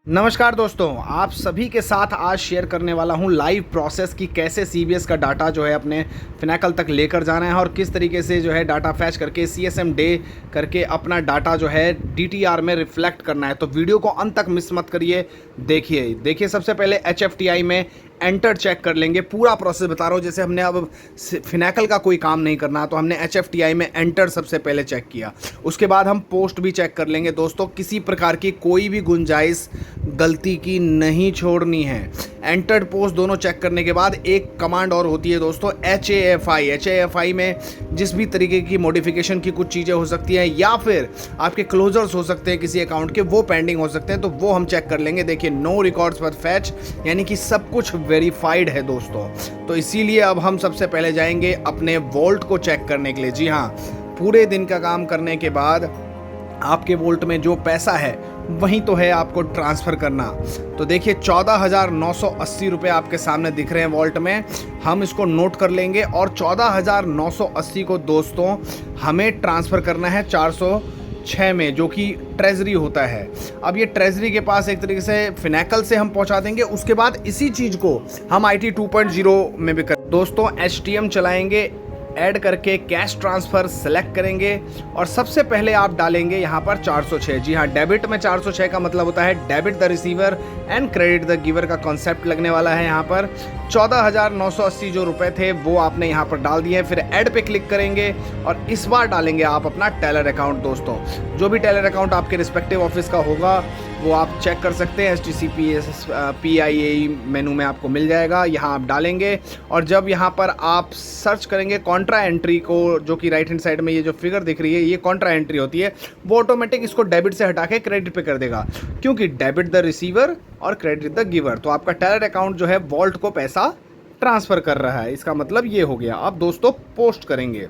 नमस्कार दोस्तों, आप सभी के साथ आज शेयर करने वाला हूं लाइव प्रोसेस की कैसे सीबीएस का डाटा जो है अपने फिनैकल तक लेकर जाना है और किस तरीके से जो है डाटा फैच करके सीएसएम डे करके अपना डाटा जो है डीटीआर में रिफ्लेक्ट करना है। तो वीडियो को अंत तक मिस मत करिए, देखिए सबसे पहले एचएफटीआई में एंटर चेक कर लेंगे। पूरा प्रोसेस बता रहा हूँ, जैसे हमने अब फिनैकल का कोई काम नहीं करना तो हमने एचएफटीआई में एंटर सबसे पहले चेक किया। उसके बाद हम पोस्ट भी चेक कर लेंगे दोस्तों, किसी प्रकार की कोई भी गुंजाइश गलती की नहीं छोड़नी है। एंटर्ड पोस्ट दोनों चेक करने के बाद एक कमांड और होती है दोस्तों, एचएएफआई में जिस भी तरीके की मॉडिफिकेशन की कुछ चीज़ें हो सकती हैं या फिर आपके क्लोजर्स हो सकते हैं किसी अकाउंट के, वो पेंडिंग हो सकते हैं, तो वो हम चेक कर लेंगे। देखिए नो रिकॉर्ड्स पर फैच, यानी कि सब कुछ वेरीफाइड है दोस्तों। तो इसीलिए अब हम सबसे पहले जाएंगे अपने वॉल्ट को चेक करने के लिए। जी हाँ, पूरे दिन का काम करने के बाद आपके वोल्ट में जो पैसा है वहीं तो है आपको ट्रांसफ़र करना। तो देखिए 14,980 रुपये आपके सामने दिख रहे हैं वॉल्ट में। हम इसको नोट कर लेंगे और 14,980 को दोस्तों हमें ट्रांसफ़र करना है 406 में, जो कि ट्रेजरी होता है। अब ये ट्रेजरी के पास एक तरीके से फिनैकल से हम पहुंचा देंगे। उसके बाद इसी चीज़ को हम IT 2.0 में भी कर दोस्तों HTM चलाएंगे, ऐड करके कैश ट्रांसफ़र सेलेक्ट करेंगे और सबसे पहले आप डालेंगे यहाँ पर 406। जी हाँ, डेबिट में 406 का मतलब होता है debit the receiver and credit the giver का कॉन्सेप्ट लगने वाला है। यहाँ पर 14,980 जो रुपए थे वो आपने यहाँ पर डाल दिए। फिर ऐड पे क्लिक करेंगे और इस बार डालेंगे आप अपना टेलर अकाउंट दोस्तों। जो भी टेलर अकाउंट आपके रिस्पेक्टिव ऑफिस का होगा वो आप चेक कर सकते हैं। STCPIAE मेनू में आपको मिल जाएगा, यहाँ आप डालेंगे। और जब यहाँ पर आप सर्च करेंगे कॉन्ट्रा एंट्री को, जो कि राइट हैंड साइड में ये जो फिगर दिख रही है ये कॉन्ट्रा एंट्री होती है, वो ऑटोमेटिक इसको डेबिट से हटा के क्रेडिट पे कर देगा, क्योंकि डेबिट द रिसीवर और क्रेडिट द गिवर। तो आपका टेलर अकाउंट जो है वॉल्ट को पैसा ट्रांसफ़र कर रहा है, इसका मतलब ये हो गया। अब दोस्तों पोस्ट करेंगे,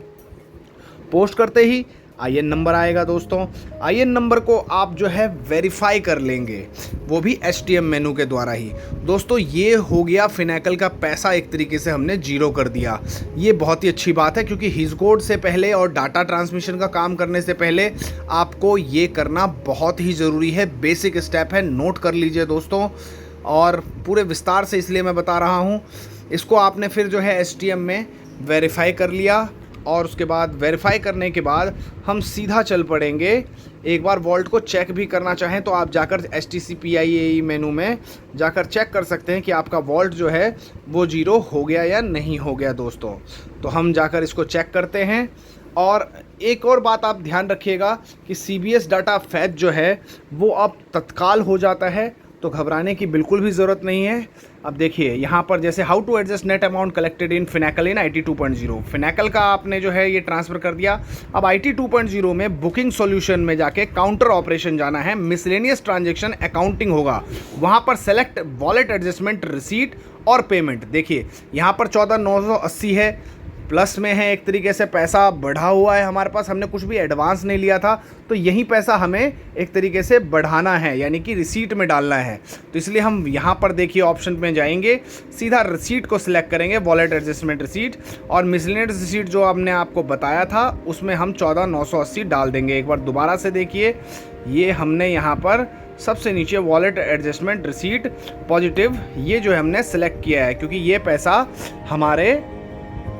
पोस्ट करते ही IN नंबर आएगा दोस्तों। IN नंबर को आप जो है वेरीफाई कर लेंगे, वो भी HTM मेनू के द्वारा ही। दोस्तों ये हो गया फिनैकल का पैसा एक तरीके से हमने जीरो कर दिया। ये बहुत ही अच्छी बात है, क्योंकि हिजकोड से पहले और डाटा ट्रांसमिशन का काम करने से पहले आपको ये करना बहुत ही ज़रूरी है। बेसिक स्टेप है, नोट कर लीजिए दोस्तों। और पूरे विस्तार से इसलिए मैं बता रहा हूँ। इसको आपने फिर जो है HTM में वेरीफाई कर लिया और उसके बाद वेरीफाई करने के बाद हम सीधा चल पड़ेंगे। एक बार वॉल्ट को चेक भी करना चाहें तो आप जाकर STCPIAE मेनू में जाकर चेक कर सकते हैं कि आपका वॉल्ट जो है वो जीरो हो गया या नहीं हो गया दोस्तों। तो हम जाकर इसको चेक करते हैं। और एक और बात आप ध्यान रखिएगा कि CBS डाटा फैच जो है वो अब तत्काल हो जाता है, तो घबराने की बिल्कुल भी ज़रूरत नहीं है। अब देखिए यहाँ पर जैसे how to adjust net amount collected in Finacle in IT 2.0, Finacle का आपने जो है ये ट्रांसफ़र कर दिया। अब IT 2.0 में बुकिंग सॉल्यूशन में जाके काउंटर ऑपरेशन जाना है, मिसलेनियस ट्रांजैक्शन अकाउंटिंग होगा, वहाँ पर सेलेक्ट वॉलेट एडजस्टमेंट रिसीट और पेमेंट। देखिए यहाँ पर 14,980 है, प्लस में है, एक तरीके से पैसा बढ़ा हुआ है हमारे पास, हमने कुछ भी एडवांस नहीं लिया था, तो यही पैसा हमें एक तरीके से बढ़ाना है, यानी कि रिसीट में डालना है। तो इसलिए हम यहाँ पर देखिए ऑप्शन में जाएंगे, सीधा रिसीट को सिलेक्ट करेंगे, वॉलेट एडजस्टमेंट रिसीट, और मिसलेनियस रिसीट जो हमने आपको बताया था उसमें हम 14,980 डाल देंगे। एक बार दोबारा से देखिए, ये हमने यहाँ पर सबसे नीचे वॉलेट एडजस्टमेंट रिसीट पॉजिटिव ये जो हमने सेलेक्ट किया है, क्योंकि ये पैसा हमारे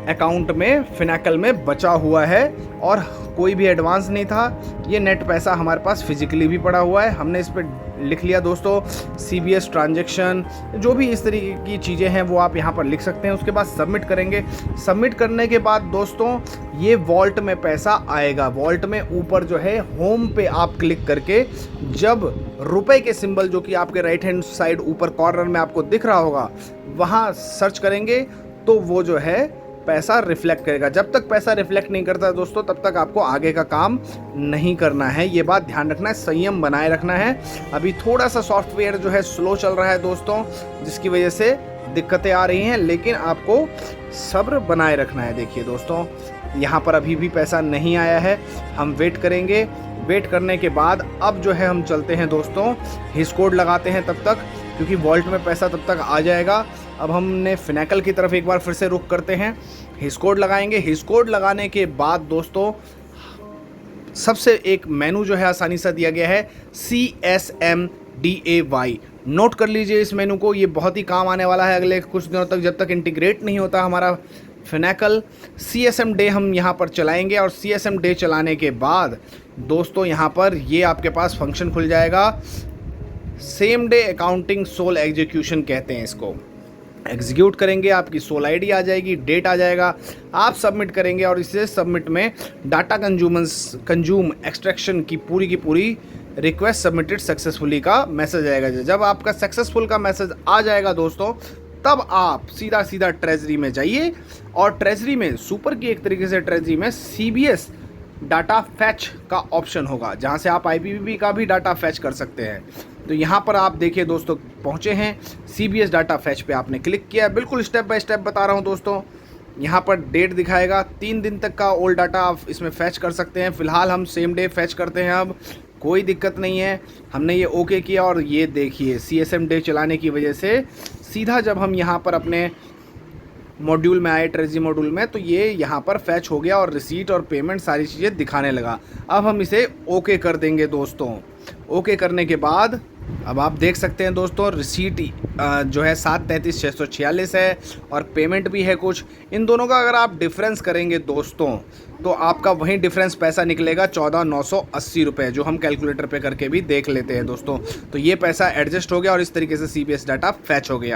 अकाउंट में फिनैकल में बचा हुआ है और कोई भी एडवांस नहीं था। ये नेट पैसा हमारे पास फिजिकली भी पड़ा हुआ है, हमने इस पर लिख लिया दोस्तों CBS ट्रांजैक्शन, जो भी इस तरीके की चीज़ें हैं वो आप यहाँ पर लिख सकते हैं। उसके बाद सबमिट करेंगे। सबमिट करने के बाद दोस्तों ये वॉल्ट में पैसा आएगा। वॉल्ट में ऊपर जो है होम पे आप क्लिक करके जब रुपए के सिंबल जो कि आपके राइट हैंड साइड ऊपर कॉर्नर में आपको दिख रहा होगा वहाँ सर्च करेंगे तो वो जो है पैसा रिफ्लेक्ट करेगा। जब तक पैसा रिफ्लेक्ट नहीं करता दोस्तों तब तक आपको आगे का काम नहीं करना है, ये बात ध्यान रखना है, संयम बनाए रखना है। अभी थोड़ा सा सॉफ्टवेयर जो है स्लो चल रहा है दोस्तों, जिसकी वजह से दिक्कतें आ रही हैं, लेकिन आपको सब्र बनाए रखना है। देखिए दोस्तों यहाँ पर अभी भी पैसा नहीं आया है, हम वेट करेंगे। वेट करने के बाद अब जो है हम चलते हैं दोस्तों, हिस्कोड लगाते हैं तब तक, क्योंकि वॉल्ट में पैसा तब तक आ जाएगा। अब हमने फिनैकल की तरफ एक बार फिर से रुख करते हैं, हिस्कोड लगाएंगे। हिस्कोड लगाने के बाद दोस्तों सबसे एक मेनू जो है आसानी से दिया गया है, CSM DAY। नोट कर लीजिए इस मेनू को, ये बहुत ही काम आने वाला है अगले कुछ दिनों तक, जब तक इंटीग्रेट नहीं होता हमारा फिनेकल। CSM डे हम यहाँ पर चलाएंगे और CSM डे चलाने के बाद दोस्तों यहाँ पर ये आपके पास फंक्शन खुल जाएगा, same day accounting sole execution कहते हैं इसको। एग्जीक्यूट करेंगे, आपकी सोल आईडी आ जाएगी, डेट आ जाएगा, आप सबमिट करेंगे और इसे सबमिट में डाटा कंज्यूम एक्सट्रैक्शन की पूरी रिक्वेस्ट सबमिटेड सक्सेसफुली का मैसेज आएगा। जब आपका सक्सेसफुल का मैसेज आ जाएगा दोस्तों, तब आप सीधा ट्रेजरी में जाइए और ट्रेजरी में सुपर की एक तरीके से ट्रेजरी में CBS डाटा फैच का ऑप्शन होगा, जहां से आप IPPB का भी डाटा फैच कर सकते हैं। तो यहाँ पर आप देखिए दोस्तों पहुँचे हैं, CBS डाटा फैच पे आपने क्लिक किया, बिल्कुल स्टेप बाय स्टेप बता रहा हूँ दोस्तों। यहाँ पर डेट दिखाएगा, 3 दिन तक का ओल्ड डाटा आप इसमें फैच कर सकते हैं। फ़िलहाल हम सेम डे फैच करते हैं, अब कोई दिक्कत नहीं है। हमने ये ओके किया और ये देखिए CSM डे चलाने की वजह से सीधा जब हम यहाँ पर अपने मॉड्यूल में आए, ट्रेजरी मॉड्यूल में, तो ये यहाँ पर फैच हो गया और रिसीट और पेमेंट सारी चीज़ें दिखाने लगा। अब हम इसे ओके कर देंगे दोस्तों। ओके करने के बाद अब आप देख सकते हैं दोस्तों, रिसीट जो है 733,646 है और पेमेंट भी है कुछ। इन दोनों का अगर आप डिफरेंस करेंगे दोस्तों, तो आपका वही डिफरेंस पैसा निकलेगा 14,980 रुपये, जो हम कैलकुलेटर पे करके भी देख लेते हैं दोस्तों। तो ये पैसा एडजस्ट हो गया और इस तरीके से CBS डाटा फैच हो गया।